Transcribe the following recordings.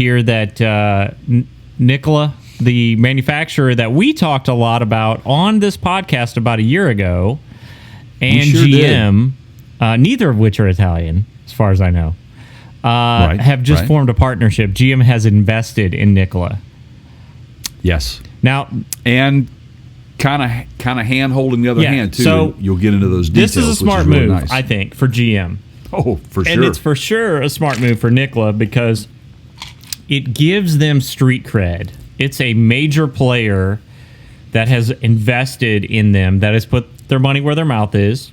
here that Nikola, the manufacturer that we talked a lot about on this podcast about a year ago, and sure GM, neither of which are Italian, as far as I know, have just formed a partnership. GM has invested in Nikola. Yes. Now, and kind of hand holding the other hand too. So you'll get into those details. This is a smart really move, nice. I think, for GM. Oh, for sure. And it's for sure a smart move for Nikola because it gives them street cred. It's a major player that has invested in them, that has put their money where their mouth is,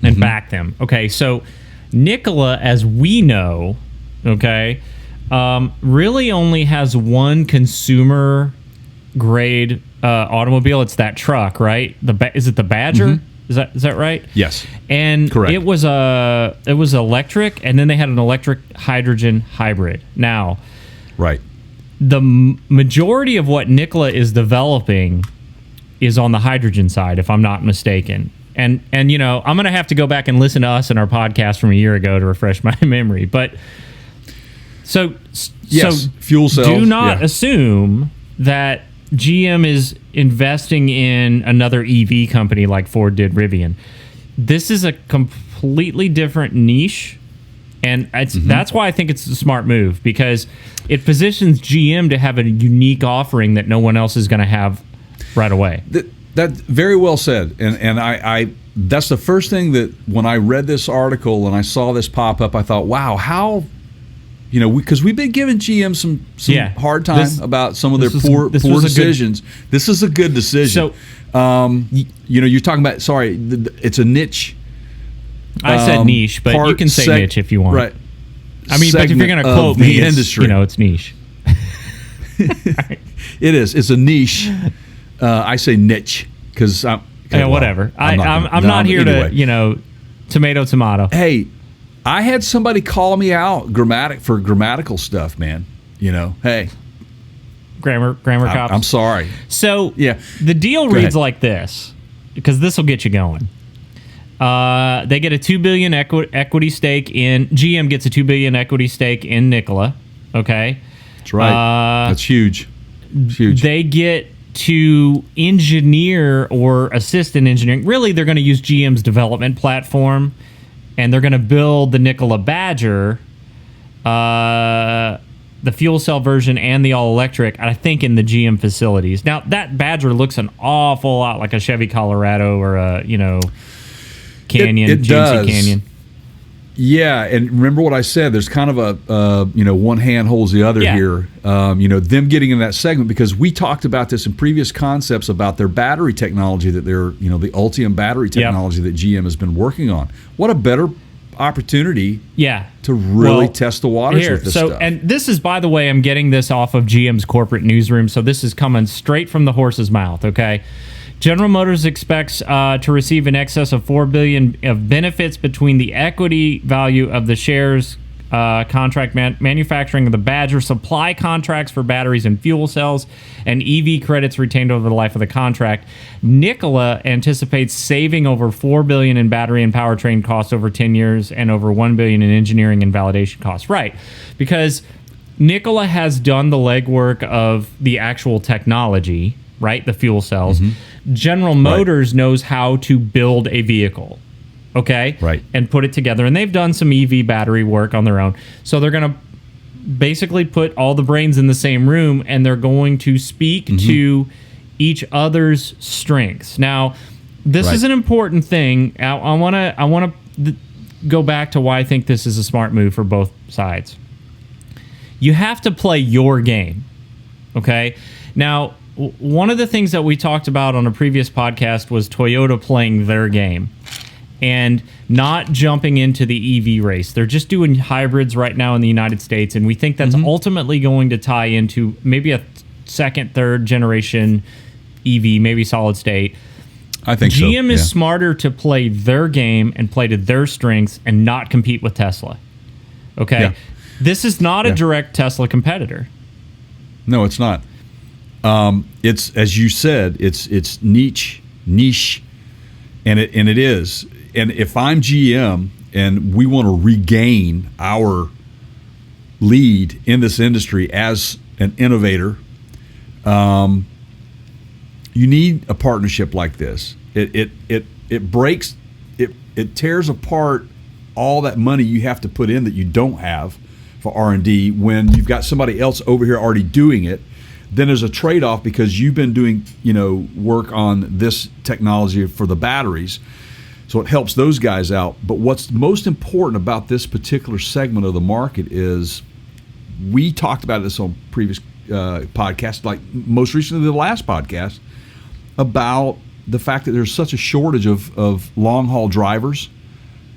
and backed them. Okay, so Nikola, as we know, really only has one consumer grade automobile. It's that truck, right? Is it the Badger? Is that right? Yes. And correct. It was electric, and then they had an electric hydrogen hybrid. Now, right. The majority of what Nikola is developing is on the hydrogen side, if I'm not mistaken. And I'm going to have to go back and listen to us in our podcast from a year ago to refresh my memory. But so fuel cells. Do not assume that GM is investing in another EV company like Ford did Rivian. This is a completely different niche, and that's why I think it's a smart move, because it positions GM to have a unique offering that no one else is going to have right away. That very well said, and I that's the first thing that when I read this article and I saw this pop up, I thought, wow, how, because we've been giving GM some hard time about some of their poor decisions. This is a good decision. So, you're talking about, it's a niche. I said niche, but you can say niche if you want. Right. I mean, but if you're going to quote me, industry, it's niche. It is. It's a niche. I say niche because whatever. I'm not here to tomato. Hey, I had somebody call me out for grammatical stuff, man. Hey, grammar cops. I'm sorry. So the deal reads like this, because this will get you going. They get a $2 billion equity stake in GM. Gets a $2 billion equity stake in Nikola. Okay, that's right. That's huge. It's huge. They get to engineer or assist in engineering. Really, they're going to use GM's development platform, and they're going to build the Nikola Badger, the fuel cell version and the all-electric, I think, in the GM facilities. Now, that Badger looks an awful lot like a Chevy Colorado or a, Canyon, it GMC does. Canyon. Yeah, and remember what I said. There's kind of a one hand holds the other here. Them getting in that segment, because we talked about this in previous concepts about their battery technology, that they're the Ultium battery technology that GM has been working on. What a better opportunity to really test the waters with this stuff. And this is, by the way, I'm getting this off of GM's corporate newsroom, so this is coming straight from the horse's mouth. Okay. General Motors expects to receive in excess of $4 billion of benefits between the equity value of the shares, contract manufacturing of the Badger, supply contracts for batteries and fuel cells, and EV credits retained over the life of the contract. Nikola anticipates saving over $4 billion in battery and powertrain costs over 10 years and over $1 billion in engineering and validation costs. Right, because Nikola has done the legwork of the actual technology, right, the fuel cells. General Motors knows how to build a vehicle, and put it together. And they've done some EV battery work on their own. So they're going to basically put all the brains in the same room, and they're going to speak to each other's strengths. Now, this is an important thing. I want to go back to why I think this is a smart move for both sides. You have to play your game, okay? Now, one of the things that we talked about on a previous podcast was Toyota playing their game and not jumping into the EV race. They're just doing hybrids right now in the United States, and we think that's ultimately going to tie into maybe a second, third generation EV, maybe solid state. I think GM is smarter to play their game and play to their strengths and not compete with Tesla. Okay? Yeah. This is not a direct Tesla competitor. No, it's not. It's, as you said, it's niche, and it is. And if I'm GM and we want to regain our lead in this industry as an innovator, you need a partnership like this. It breaks, it tears apart all that money you have to put in that you don't have for R&D when you've got somebody else over here already doing it. Then there's a trade-off because you've been doing, work on this technology for the batteries. So it helps those guys out. But what's most important about this particular segment of the market is we talked about this on previous podcasts, like most recently the last podcast, about the fact that there's such a shortage of long-haul drivers,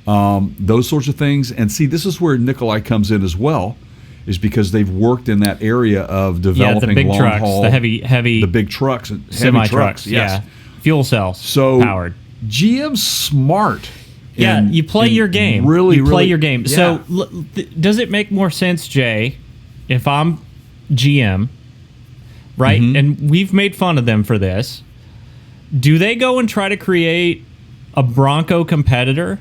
those sorts of things. And see, this is where Nikola comes in as well, is because they've worked in that area of developing the big long trucks, haul, the heavy, the big trucks, and semi heavy trucks, yes. Fuel cells, powered. GM's smart. Yeah, you play your game. Really, you play really, your game. Yeah. So, does it make more sense, Jay, if I'm GM, right? Mm-hmm. And we've made fun of them for this. Do they go and try to create a Bronco competitor?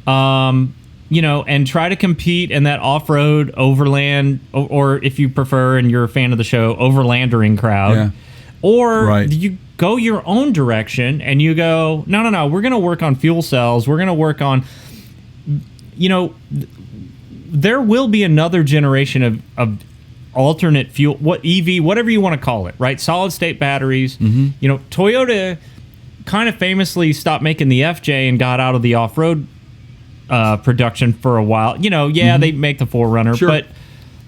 And try to compete in that off-road, overland, or if you prefer, and you're a fan of the show, overlandering crowd. Yeah. Or do you go your own direction and you go, no, we're going to work on fuel cells. We're going to work on, there will be another generation of alternate fuel, EV, whatever you want to call it, right? Solid-state batteries. Mm-hmm. Toyota kind of famously stopped making the FJ and got out of the off-road production for a while. Mm-hmm. They make the 4Runner, sure. But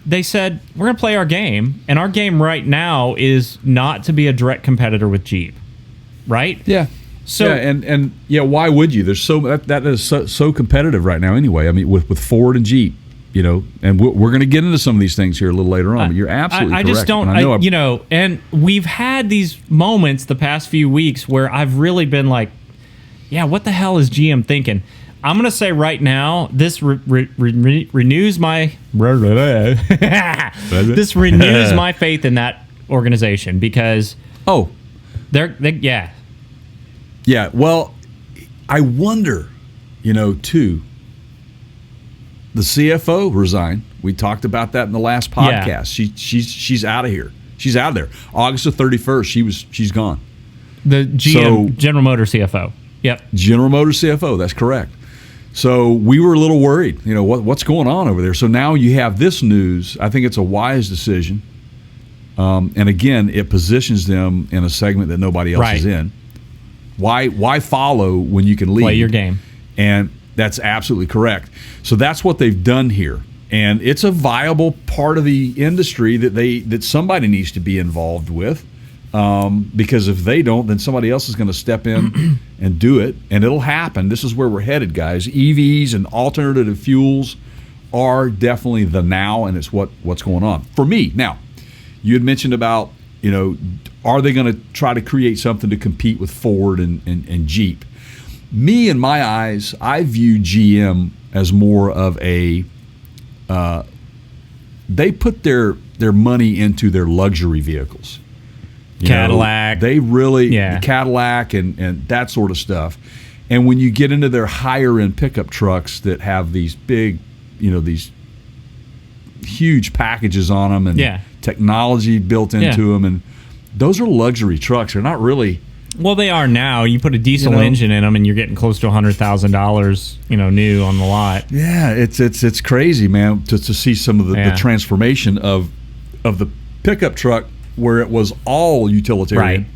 they said, we're going to play our game, and our game right now is not to be a direct competitor with Jeep, right? Yeah. So and why would you? There's that is so competitive right now anyway. I mean, with Ford and Jeep, and we're going to get into some of these things here a little later on, but you're absolutely correct. I just don't, and we've had these moments the past few weeks where I've really been like, yeah, what the hell is GM thinking? I'm going to say right now, this renews my this renews my faith in that organization because yeah. Well, I wonder, too. The CFO resigned. We talked about that in the last podcast. Yeah. She's out of here. She's out of there. August the 31st. She's gone. The GM, General Motors CFO. Yep. General Motors CFO. That's correct. So we were a little worried, what's going on over there. So now you have this news. I think it's a wise decision. And again, it positions them in a segment that nobody else is in. Why follow when you can lead? Play your game. And that's absolutely correct. So that's what they've done here. And it's a viable part of the industry that somebody needs to be involved with. Because if they don't, then somebody else is going to step in and do it, and it'll happen. This is where we're headed, guys. EVs and alternative fuels are definitely the now, and it's what's going on. For me, now, you had mentioned about, are they going to try to create something to compete with Ford and Jeep? Me, in my eyes, I view GM as more of a they put their money into their luxury vehicles. Cadillac. They really, Cadillac and that sort of stuff. And when you get into their higher end pickup trucks that have these big, these huge packages on them and technology built into them, and those are luxury trucks. They're not really. Well, they are now. You put a diesel engine in them, and you're getting close to $100,000, new on the lot. Yeah, it's crazy, man, to see some of the transformation of the pickup truck, where it was all utilitarian,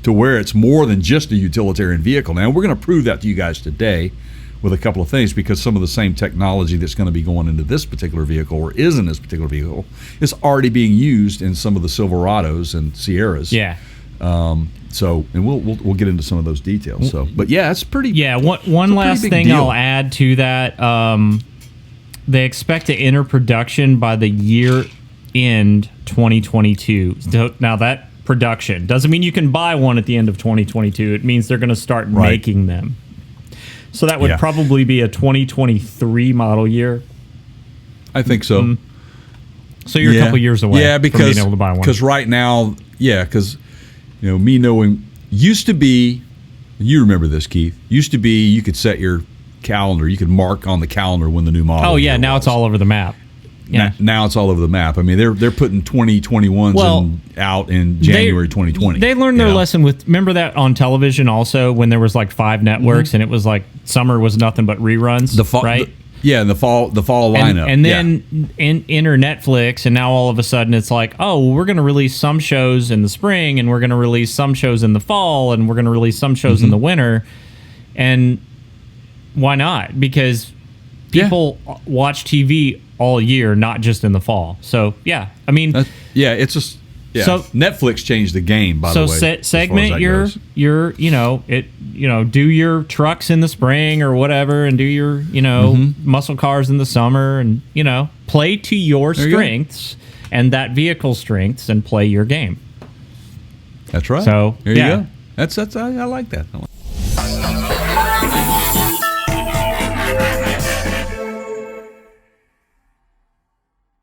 to where it's more than just a utilitarian vehicle. Now, we're going to prove that to you guys today with a couple of things, because some of the same technology that's going to be going into this particular vehicle, or is in this particular vehicle, is already being used in some of the Silverados and Sierras. Yeah. So, and we'll get into some of those details. So, but yeah, it's pretty. Yeah. One last thing deal. I'll add to that. They expect to enter production by the year end 2022. So now that production doesn't mean you can buy one at the end of 2022. It means they're going to start making them. So that would probably be a 2023 model year. I think so. Mm-hmm. So you're a couple years away from being able to buy one. Because right now, because me knowing, used to be, you remember this, Keith, used to be you could set your calendar, you could mark on the calendar when the new model now it's all over the map. Yeah. Now it's all over the map. I mean, they're putting 2021s out in January 2020. They learned their lesson with, remember that on television also when there was like 5 networks and it was like summer was nothing but reruns, right? The fall lineup. And then enter Netflix, and now all of a sudden it's like, oh, we're going to release some shows in the spring, and we're going to release some shows in the fall, and we're going to release some shows in the winter. And why not? Because people watch TV all year, not just in the fall. So, yeah, I mean... it's just... Yeah. So Netflix changed the game, by the way. So segment your do your trucks in the spring or whatever, and do your muscle cars in the summer, and play to your strengths and that vehicle strengths, and play your game. That's right. So there you go. That's I like that.